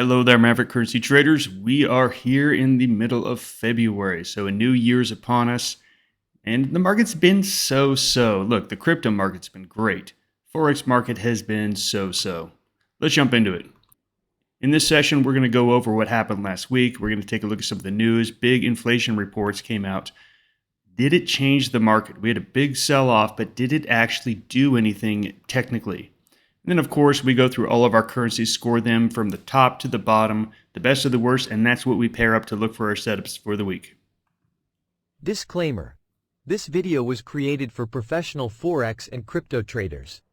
Hello there, Maverick Currency traders. We are here in the middle of February, so a new year's upon us, and the market's been so-so. Look, the crypto market's been great. Forex market has been so-so. Let's jump into it. In this session, we're going to go over what happened last week. We're going to take a look at some of the news. Big inflation reports came out. Did it change the market? We had a big sell-off, but did it actually do anything technically? And then, of course, we go through all of our currencies, score them from the top to the bottom, the best of the worst, and that's what we pair up to look for our setups for the week. Disclaimer. This video was created for professional Forex and crypto traders.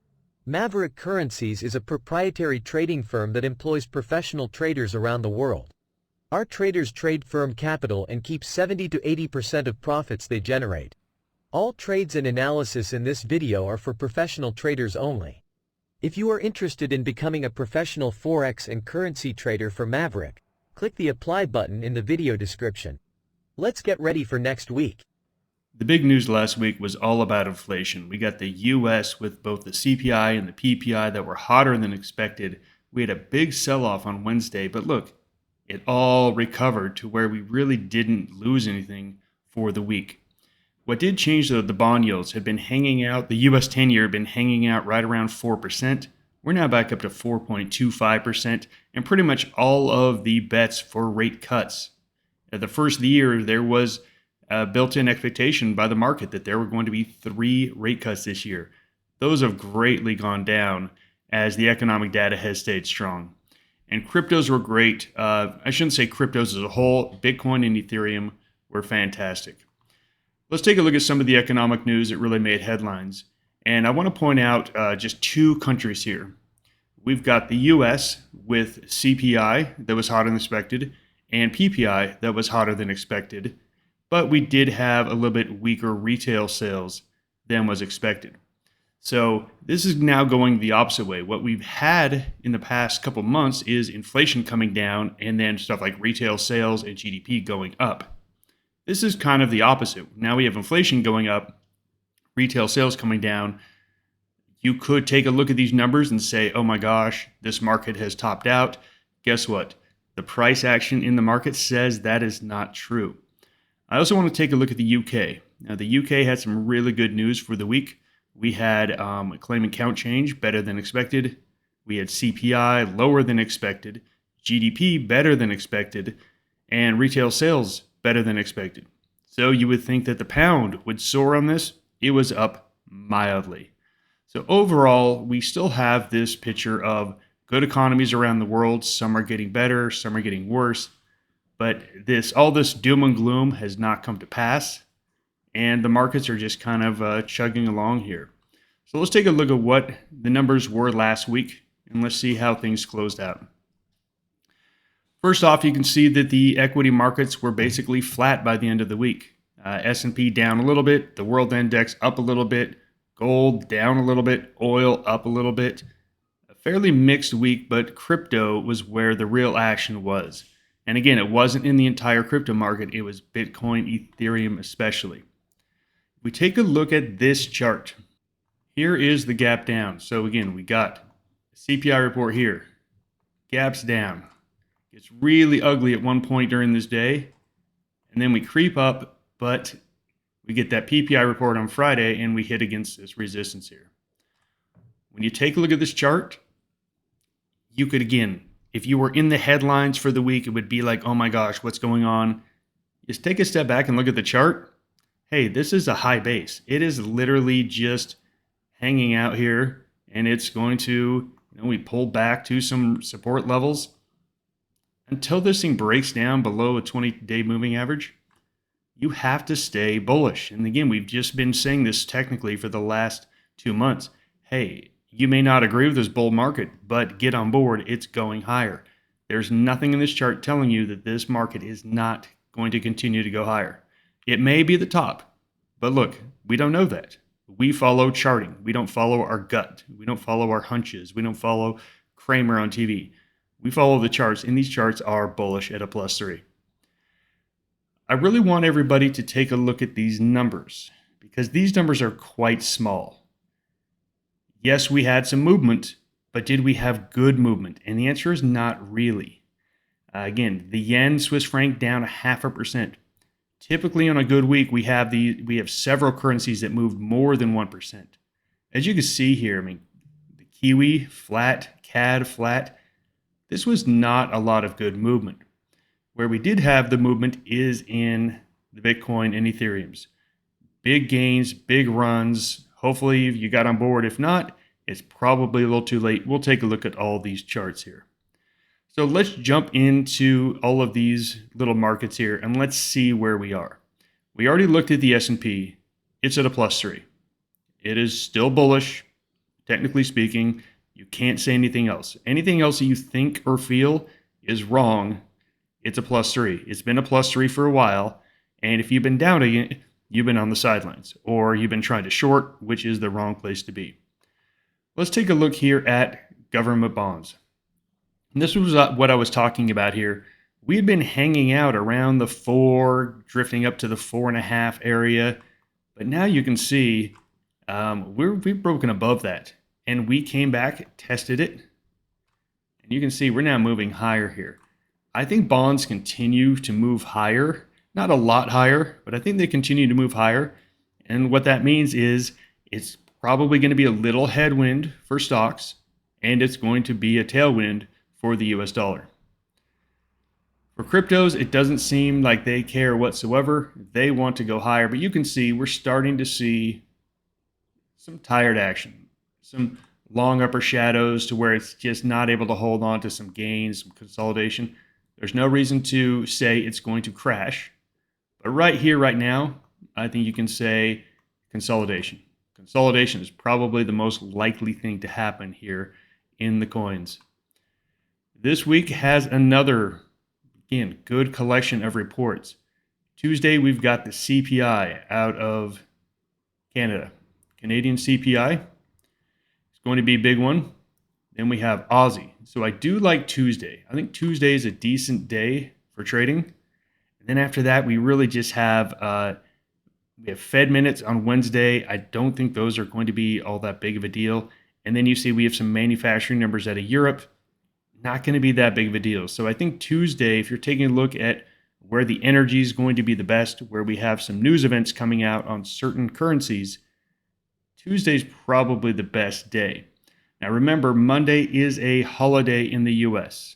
Maverick Currencies is a proprietary trading firm that employs professional traders around the world. Our traders trade firm capital and keep 70 to 80% of profits they generate. All trades and analysis in this video are for professional traders only. If you are interested in becoming a professional Forex and currency trader for Maverick, click the apply button in the video description. Let's get ready for next week. The big news last week was all about inflation. We got the US with both the CPI and the PPI that were hotter than expected. We had a big sell-off on Wednesday, but look, it all recovered to where we really didn't lose anything for the week. What did change, though, the bond yields had been hanging out. The U.S. 10-year had been hanging out right around 4%. We're now back up to 4.25%, and pretty much all of the bets for rate cuts. At the first of the year, there was a built-in expectation by the market that there were going to be 3 rate cuts this year. Those have greatly gone down as the economic data has stayed strong. And cryptos were great. I shouldn't say cryptos as a whole. Bitcoin and Ethereum were fantastic. Let's take a look at some of the economic news that really made headlines. And I want to point out just 2 countries here. We've got the US with CPI that was hotter than expected and PPI that was hotter than expected. But we did have a little bit weaker retail sales than was expected. So this is now going the opposite way. What we've had in the past couple months is inflation coming down and then stuff like retail sales and GDP going up. This is kind of the opposite. Now we have inflation going up, retail sales coming down. You could take a look at these numbers and say, oh my gosh, this market has topped out. Guess what? The price action in the market says that is not true. I also want to take a look at the UK. Now the UK had some really good news for the week. We had a claim and count change better than expected. We had CPI lower than expected, GDP better than expected, and retail sales better than expected. So you would think that the pound would soar on this. It was up mildly. So overall, we still have this picture of good economies around the world. Some are getting better, some are getting worse. But all this doom and gloom has not come to pass. And the markets are just kind of chugging along here. So let's take a look at what the numbers were last week, and let's see how things closed out. First off, you can see that the equity markets were basically flat by the end of the week. S&P down a little bit, the world index up a little bit, gold down a little bit, oil up a little bit. A fairly mixed week, but crypto was where the real action was. And again, it wasn't in the entire crypto market, it was Bitcoin, Ethereum especially. If we take a look at this chart, here is the gap down. So again, we got a CPI report here, gaps down. It's really ugly at one point during this day, and then we creep up, but we get that PPI report on Friday, and we hit against this resistance here. When you take a look at this chart, you could, again, if you were in the headlines for the week, it would be like, oh my gosh, what's going on? Just take a step back and look at the chart. Hey, this is a high base. It is literally just hanging out here, and it's going to, we pull back to some support levels. Until this thing breaks down below a 20-day moving average, you have to stay bullish. And again, we've just been saying this technically for the last 2 months. Hey, you may not agree with this bull market, but get on board. It's going higher. There's nothing in this chart telling you that this market is not going to continue to go higher. It may be the top, but look, we don't know that. We follow charting. We don't follow our gut. We don't follow our hunches. We don't follow Kramer on TV. We follow the charts, and these charts are bullish at a +3. I really want everybody to take a look at these numbers because these numbers are quite small. Yes, we had some movement, but did we have good movement? And the answer is not really. Again, the yen, Swiss franc down 0.5%. Typically on a good week, we have several currencies that moved more than 1%. As you can see here, I mean, the Kiwi flat, CAD flat. This was not a lot of good movement. Where we did have the movement is in the Bitcoin and Ethereums. Big gains, big runs. Hopefully you got on board. If not, it's probably a little too late. We'll take a look at all these charts here. So let's jump into all of these little markets here and let's see where we are. We already looked at the S&P. It's at a +3. It is still bullish, technically speaking. You can't say anything else. Anything else that you think or feel is wrong. It's a +3. It's been a +3 for a while. And if you've been doubting it, you've been on the sidelines or you've been trying to short, which is the wrong place to be. Let's take a look here at government bonds. And this was what I was talking about here. We had been hanging out around the 4, drifting up to the 4.5 area. But now you can see we've broken above that. And we came back, tested it. And you can see we're now moving higher here. I think bonds continue to move higher. Not a lot higher, but I think they continue to move higher. And what that means is it's probably going to be a little headwind for stocks. And it's going to be a tailwind for the US dollar. For cryptos, it doesn't seem like they care whatsoever. They want to go higher, but you can see we're starting to see some tired action, some long upper shadows to where it's just not able to hold on to some gains, some consolidation. There's no reason to say it's going to crash, but right here, right now, I think you can say consolidation. Consolidation is probably the most likely thing to happen here in the coins. This week has another, again, good collection of reports. Tuesday, we've got the CPI out of Canada. Canadian CPI is going to be a big one. Then we have Aussie. So I do like Tuesday. I think Tuesday is a decent day for trading. And then after that, we really just have Fed minutes on Wednesday. I don't think those are going to be all that big of a deal. And then you see we have some manufacturing numbers out of Europe. Not going to be that big of a deal. So I think Tuesday, if you're taking a look at where the energy is going to be the best, where we have some news events coming out on certain currencies, Tuesday's probably the best day. Now remember, Monday is a holiday in the US.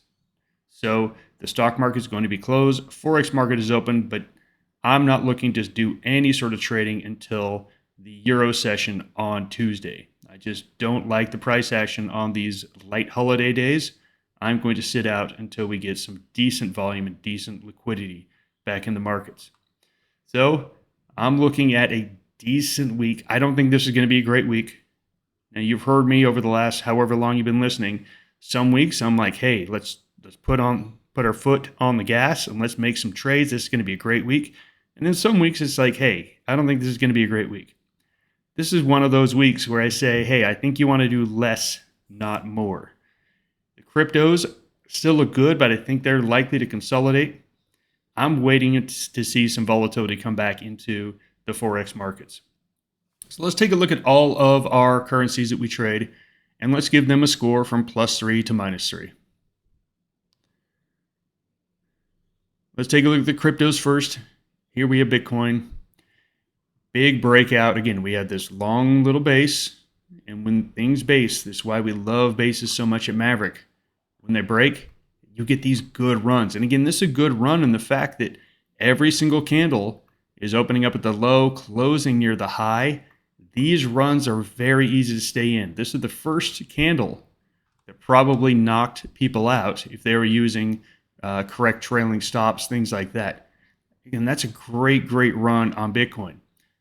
So the stock market is going to be closed. Forex market is open, but I'm not looking to do any sort of trading until the Euro session on Tuesday. I just don't like the price action on these light holiday days. I'm going to sit out until we get some decent volume and decent liquidity back in the markets. So I'm looking at a decent week. I don't think this is going to be a great week. Now you've heard me over the last however long you've been listening. Some weeks I'm like, hey, let's put our foot on the gas and let's make some trades. This is going to be a great week. And then some weeks it's like, hey, I don't think this is going to be a great week. This is one of those weeks where I say, hey, I think you want to do less, not more. The cryptos still look good, but I think they're likely to consolidate. I'm waiting to see some volatility come back into the Forex markets. So let's take a look at all of our currencies that we trade, and let's give them a score from +3 to -3. Let's take a look at the cryptos first. Here we have Bitcoin. Big breakout. Again, we had this long little base, and when things base, this is why we love bases so much at Maverick. When they break, you get these good runs. And again, this is a good run in the fact that every single candle is opening up at the low, closing near the high. These runs are very easy to stay in. This is the first candle that probably knocked people out if they were using correct trailing stops, things like that. Again, that's a great, great run on Bitcoin.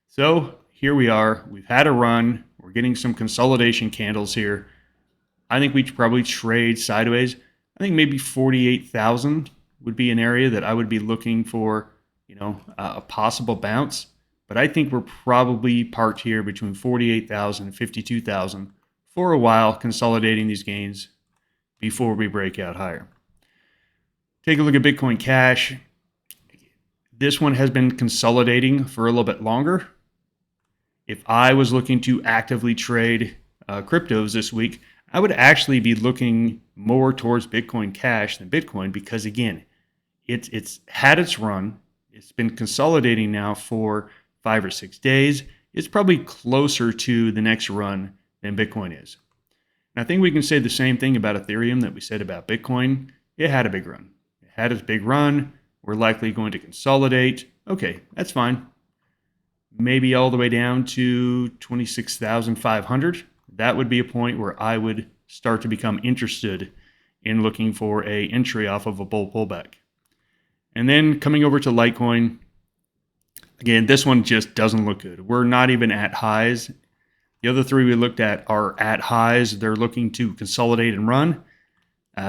So here we are. We've had a run. We're getting some consolidation candles here. I think we probably trade sideways. I think maybe 48,000 would be an area that I would be looking for, a possible bounce. But I think we're probably parked here between 48,000 and 52,000 for a while, consolidating these gains before we break out higher. Take a look at Bitcoin Cash. This one has been consolidating for a little bit longer. If I was looking to actively trade cryptos this week, I would actually be looking more towards Bitcoin Cash than Bitcoin because, again, it's had its run. It's been consolidating now for 5 or 6 days. It's probably closer to the next run than Bitcoin is. And I think we can say the same thing about Ethereum that we said about Bitcoin. It had a big run. It had its big run. We're likely going to consolidate. Okay, that's fine. Maybe all the way down to 26,500. That would be a point where I would start to become interested in looking for a entry off of a bull pullback. And then coming over to Litecoin, again, this one just doesn't look good. We're not even at highs. The other three we looked at are at highs. They're looking to consolidate and run.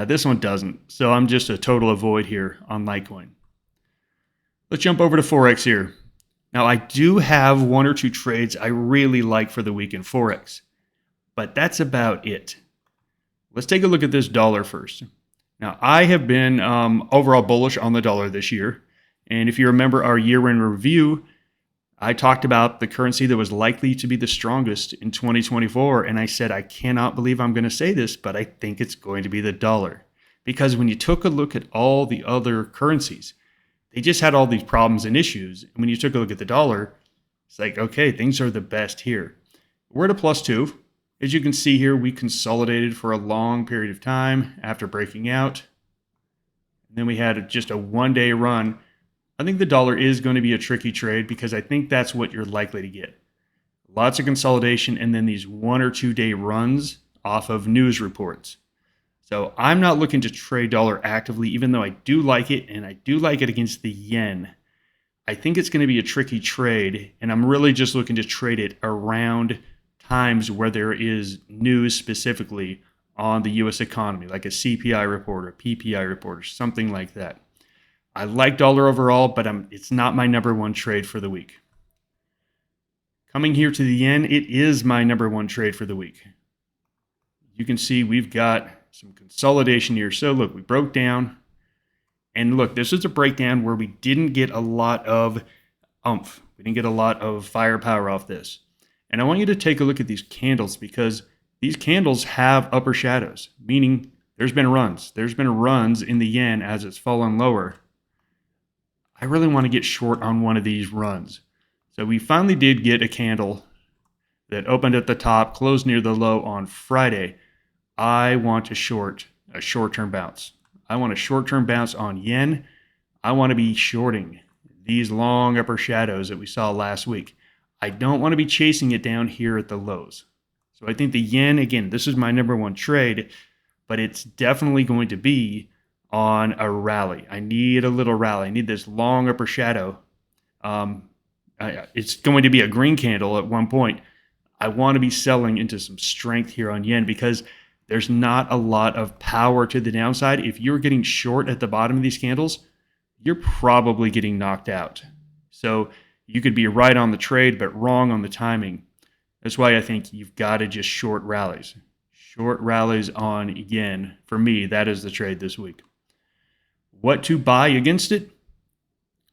This one doesn't. So I'm just a total avoid here on Litecoin. Let's jump over to Forex here. Now, I do have one or two trades I really like for the week in Forex, but that's about it. Let's take a look at this dollar first. Now, I have been overall bullish on the dollar this year. And if you remember our year-end review, I talked about the currency that was likely to be the strongest in 2024. And I said, I cannot believe I'm going to say this, but I think it's going to be the dollar. Because when you took a look at all the other currencies, they just had all these problems and issues. And when you took a look at the dollar, it's like, okay, things are the best here. We're at a +2. As you can see here, we consolidated for a long period of time after breaking out. And then we had just a one-day run. I think the dollar is going to be a tricky trade because I think that's what you're likely to get. Lots of consolidation and then these 1 or 2 day runs off of news reports. So I'm not looking to trade dollar actively, even though I do like it, and I do like it against the yen. I think it's going to be a tricky trade, and I'm really just looking to trade it around times where there is news specifically on the U.S. economy, like a CPI report or PPI report or something like that. I like dollar overall, but it's not my number one trade for the week. Coming here to the yen, it is my number one trade for the week. You can see we've got some consolidation here. So look, we broke down. And look, this is a breakdown where we didn't get a lot of oomph. We didn't get a lot of firepower off this. And I want you to take a look at these candles because these candles have upper shadows, meaning there's been runs. There's been runs in the yen as it's fallen lower. I really want to get short on one of these runs. So we finally did get a candle that opened at the top, closed near the low on Friday. I want to short a short-term bounce. I want a short-term bounce on yen. I want to be shorting these long upper shadows that we saw last week. I don't want to be chasing it down here at the lows. So I think the yen, again, this is my number one trade, but it's definitely going to be on a rally. I need a little rally. I need this long upper shadow. It's going to be a green candle at one point. I want to be selling into some strength here on yen because there's not a lot of power to the downside. If you're getting short at the bottom of these candles, you're probably getting knocked out. So you could be right on the trade, but wrong on the timing. That's why I think you've got to just short rallies. Short rallies on yen. For me, that is the trade this week. What to buy against it?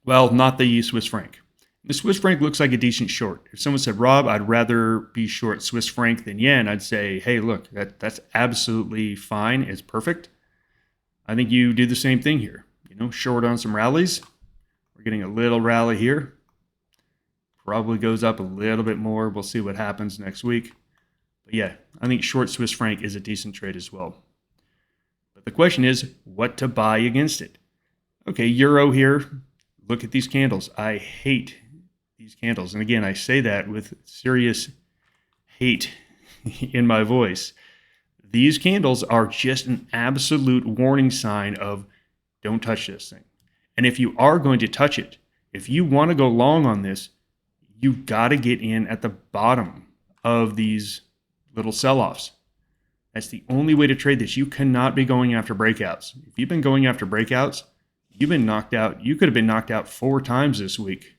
Well, not the Swiss franc. The Swiss franc looks like a decent short. If someone said, Rob, I'd rather be short Swiss franc than yen, I'd say, hey, look, that's absolutely fine. It's perfect. I think you do the same thing here. Short on some rallies. We're getting a little rally here. Probably goes up a little bit more. We'll see what happens next week. But yeah, I think short Swiss franc is a decent trade as well. But the question is, what to buy against it? Okay, euro here. Look at these candles. I hate these candles. And again, I say that with serious hate in my voice. These candles are just an absolute warning sign of don't touch this thing. And if you are going to touch it, if you want to go long on this, you've got to get in at the bottom of these little sell-offs. That's the only way to trade this. You cannot be going after breakouts. If you've been going after breakouts, you've been knocked out. You could have been knocked out 4 times this week.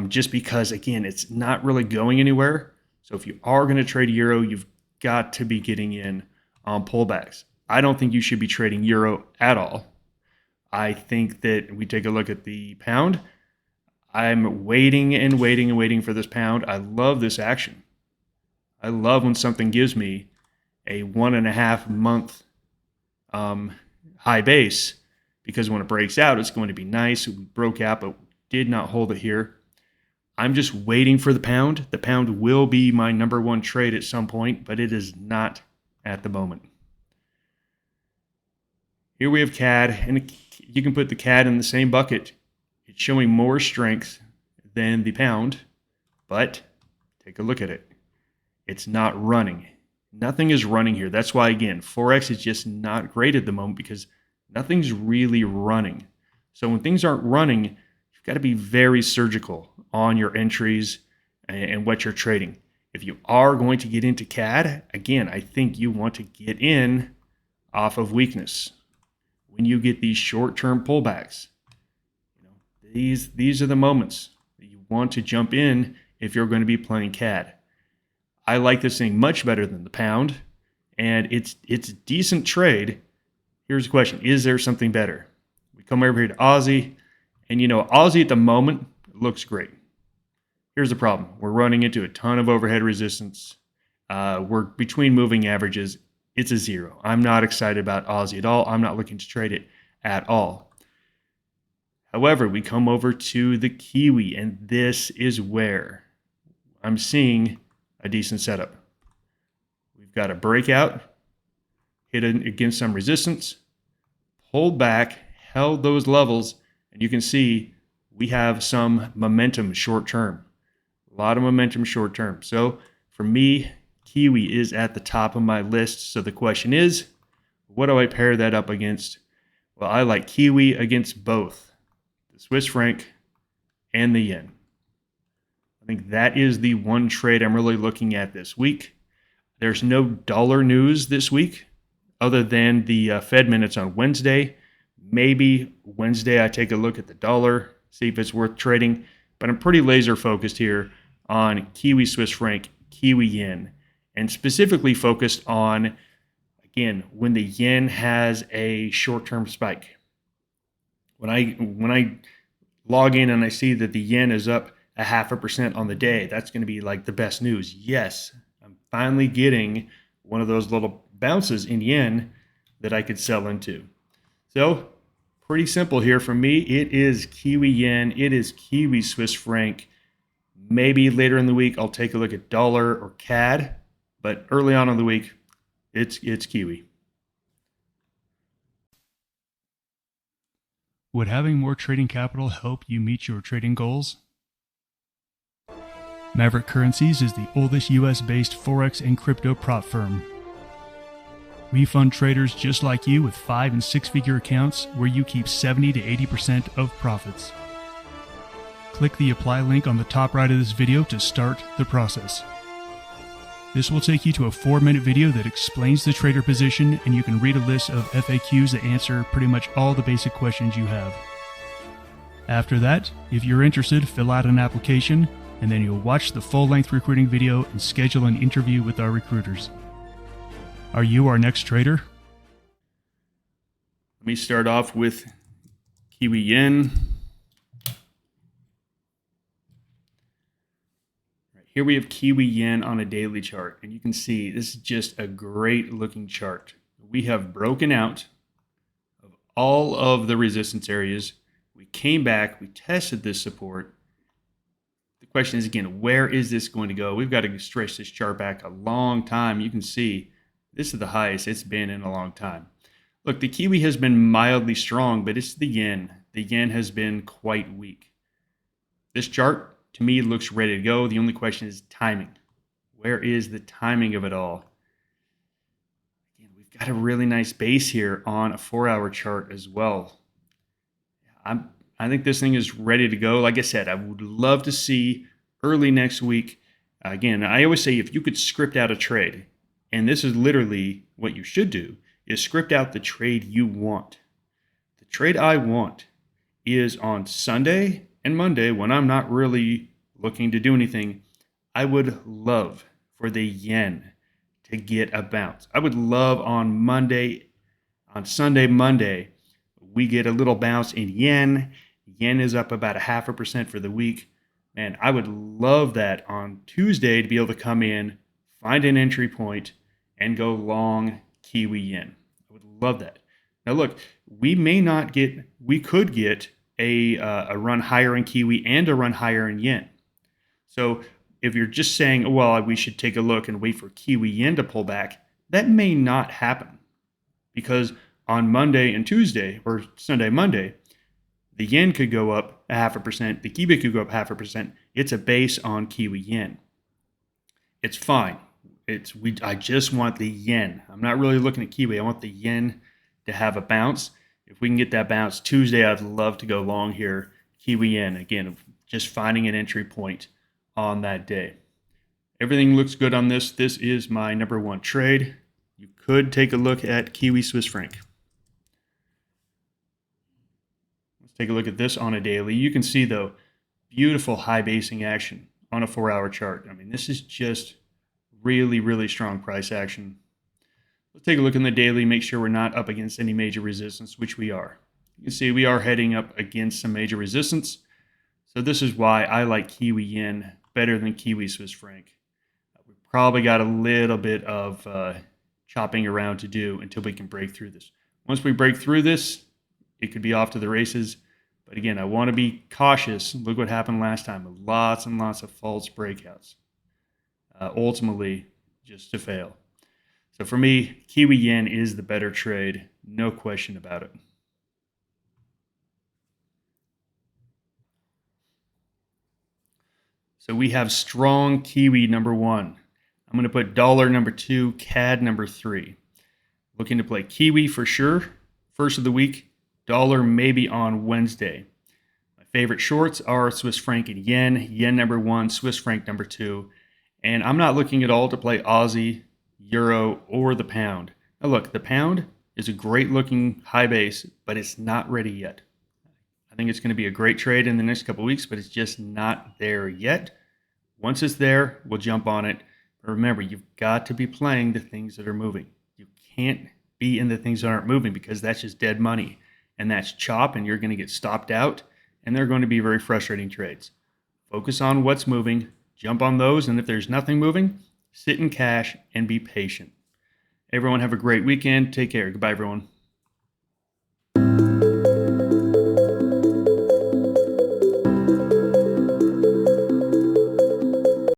Just because, again, it's not really going anywhere. So if you are going to trade euro, you've got to be getting in on pullbacks. I don't think you should be trading euro at all. I think that we take a look at the pound. I'm waiting and waiting and waiting for this pound. I love this action. I love when something gives me a 1.5 month high base, because when it breaks out, it's going to be nice. We broke out, but did not hold it here. I'm just waiting for the pound. The pound will be my number one trade at some point, but it is not at the moment. Here we have CAD, and you can put the CAD in the same bucket. It's showing more strength than the pound, but take a look at it. It's not running. Nothing is running here. That's why, again, Forex is just not great at the moment, because nothing's really running. So when things aren't running, you've got to be very surgical on your entries and what you're trading. If you are going to get into CAD, again, I think you want to get in off of weakness. When you get these short-term pullbacks, these are the moments that you want to jump in if you're going to be playing CAD. I like this thing much better than the pound, and it's a decent trade. Here's the question: is there something better? We come over here to Aussie, and Aussie at the moment looks great. Here's the problem: we're running into a ton of overhead resistance. We're between moving averages. It's a zero. I'm not excited about Aussie at all. I'm not looking to trade it at all. However, we come over to the Kiwi, and this is where I'm seeing a decent setup. We've got a breakout, hit against some resistance, pulled back, held those levels, and you can see we have some momentum short term. A lot of momentum short term. So for me, Kiwi is at the top of my list. So the question is, what do I pair that up against? Well, I like Kiwi against both the Swiss franc and the yen. I think that is the one trade I'm really looking at this week. There's no dollar news this week other than the Fed minutes on Wednesday. Maybe Wednesday I take a look at the dollar, see if it's worth trading. But I'm pretty laser focused here on Kiwi Swiss franc, Kiwi yen, and specifically focused on, again, when the yen has a short-term spike. When I log in and I see that the yen is up 0.5% on the day, that's going to be like the best news. Yes, I'm finally getting one of those little bounces in yen that I could sell into. So pretty simple here for me. It is Kiwi yen. It is Kiwi Swiss franc. Maybe later in the week I'll take a look at dollar or CAD, but early on in the week it's Kiwi. Would having more trading capital help you meet your trading goals? Maverick Currencies is the oldest US-based Forex and crypto prop firm. We fund traders just like you with 5- and 6-figure accounts where you keep 70 to 80% of profits. Click the apply link on the top right of this video to start the process. This will take you to a 4-minute video that explains the trader position, and you can read a list of FAQs that answer pretty much all the basic questions you have. After that, if you're interested, fill out an application, and then you'll watch the full-length recruiting video and schedule an interview with our recruiters. Are you our next trader? Let me start off with Kiwi yen. Here we have Kiwi yen on a daily chart, and you can see this is just a great looking chart. We have broken out of all of the resistance areas. We came back, we tested this support. The question is, again, where is this going to go? We've got to stretch this chart back a long time. You can see this is the highest it's been in a long time. Look, the Kiwi has been mildly strong, but it's the yen. The yen has been quite weak. This chart, to me, looks ready to go. The only question is timing. Where is the timing of it all? Again, we've got a really nice base here on a 4-hour chart as well. I think this thing is ready to go. Like I said, I would love to see early next week. Again, I always say if you could script out a trade, and this is literally what you should do, is script out the trade you want. The trade I want is on Sunday and Monday, when I'm not really looking to do anything. I would love for the yen to get a bounce. I would love on Sunday, Monday, we get a little bounce in yen. Yen is up about 0.5% for the week. Man, I would love that on Tuesday to be able to come in, find an entry point, and go long Kiwi yen. I would love that. Now look, we could get a run higher in Kiwi and a run higher in yen. So if you're just saying, oh, well, we should take a look and wait for Kiwi yen to pull back, that may not happen, because on Monday and Tuesday, or Sunday, Monday, the yen could go up 0.5%, the Kiwi could go up 0.5%. It's a base on Kiwi yen. It's fine. I just want the yen. I'm not really looking at Kiwi. I want the yen to have a bounce. If we can get that bounce Tuesday, I'd love to go long here, Kiwi yen. Again, just finding an entry point on that day. Everything looks good on this. This is my number one trade. You could take a look at Kiwi Swiss franc. Let's take a look at this on a daily. You can see, though, beautiful high basing action on a 4-hour chart. I mean, this is just really, really strong price action. Let's take a look in the daily, make sure we're not up against any major resistance, which we are. You can see we are heading up against some major resistance. So this is why I like Kiwi yen better than Kiwi Swiss franc. We've probably got a little bit of chopping around to do until we can break through this. Once we break through this, it could be off to the races. But again, I want to be cautious. Look what happened last time. Lots and lots of false breakouts. Ultimately, just to fail. So for me, Kiwi yen is the better trade. No question about it. So we have strong Kiwi number 1. I'm going to put dollar number 2, CAD number 3. Looking to play Kiwi for sure. First of the week, dollar maybe on Wednesday. My favorite shorts are Swiss franc and yen. Yen number 1, Swiss franc number 2. And I'm not looking at all to play Aussie, Euro, or the pound. Now look, the pound is a great looking high base, but it's not ready yet. I think it's going to be a great trade in the next couple of weeks, but it's just not there yet. Once it's there, we'll jump on it. But remember, you've got to be playing the things that are moving. You can't be in the things that aren't moving, because that's just dead money. And that's chop, and you're going to get stopped out, and they're going to be very frustrating trades. Focus on what's moving, jump on those, and if there's nothing moving, sit in cash and be patient. Everyone have a great weekend. Take care. Goodbye, everyone.